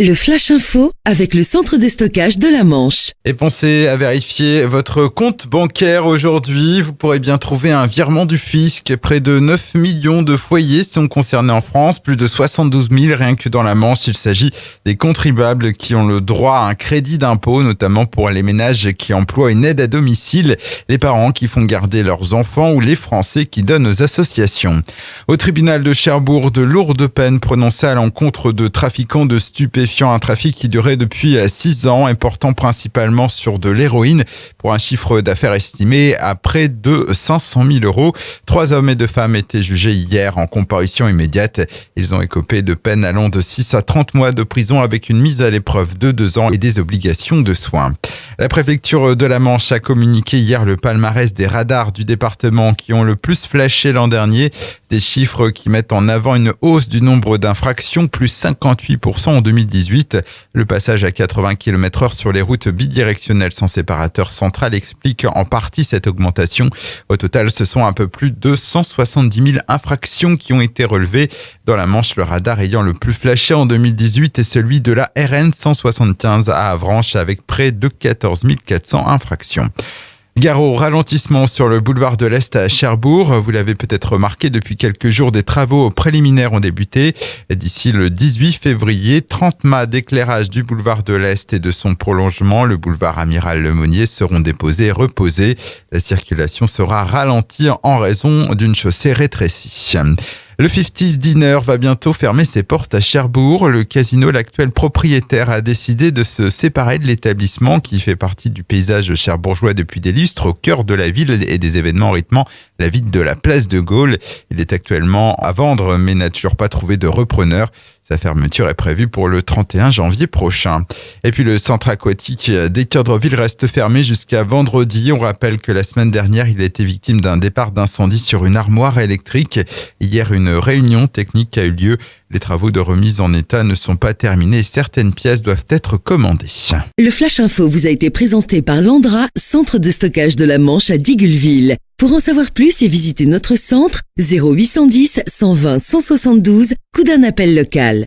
Le Flash Info avec le centre de stockage de la Manche. Et pensez à vérifier votre compte bancaire aujourd'hui. Vous pourrez bien trouver un virement du fisc. Près de 9 millions de foyers sont concernés en France, plus de 72 000 rien que dans la Manche. Il s'agit des contribuables qui ont le droit à un crédit d'impôt, notamment pour les ménages qui emploient une aide à domicile, les parents qui font garder leurs enfants ou les Français qui donnent aux associations. Au tribunal de Cherbourg, de lourdes peines prononcées à l'encontre de trafiquants de stupéfiants. Un trafic qui durait depuis 6 ans et portant principalement sur de l'héroïne pour un chiffre d'affaires estimé à près de 500 000 euros. 3 hommes et 2 femmes étaient jugés hier en comparution immédiate. Ils ont écopé de peines allant de 6 à 30 mois de prison avec une mise à l'épreuve de 2 ans et des obligations de soins. La préfecture de la Manche a communiqué hier le palmarès des radars du département qui ont le plus flashé l'an dernier. Des chiffres qui mettent en avant une hausse du nombre d'infractions, plus 58% en 2018. Le passage à 80 km/h sur les routes bidirectionnelles sans séparateur central explique en partie cette augmentation. Au total, ce sont un peu plus de 170 000 infractions qui ont été relevées. Dans la Manche, le radar ayant le plus flashé en 2018 est celui de la RN 175 à Avranches avec près de 14 400 infractions. Gare au ralentissement sur le boulevard de l'Est à Cherbourg. Vous l'avez peut-être remarqué, depuis quelques jours, des travaux préliminaires ont débuté. D'ici le 18 février, 30 mâts d'éclairage du boulevard de l'Est et de son prolongement, le boulevard Amiral Lemonnier, seront déposés et reposés. La circulation sera ralentie en raison d'une chaussée rétrécie. Le 50s Dinner va bientôt fermer ses portes à Cherbourg. Le casino, l'actuel propriétaire, a décidé de se séparer de l'établissement qui fait partie du paysage cherbourgeois depuis des lustres, au cœur de la ville et des événements rythmant la vie de la place de Gaulle. Il est actuellement à vendre mais n'a toujours pas trouvé de repreneur. Sa fermeture est prévue pour le 31 janvier prochain. Et puis le centre aquatique d'Équerdreville reste fermé jusqu'à vendredi. On rappelle que la semaine dernière, il a été victime d'un départ d'incendie sur une armoire électrique. Hier, une réunion technique a eu lieu. Les travaux de remise en état ne sont pas terminés et certaines pièces doivent être commandées. Le Flash Info vous a été présenté par Landra, centre de stockage de la Manche à Digoulville. Pour en savoir plus et visiter notre centre, 0810 120 172, coup d'un appel local.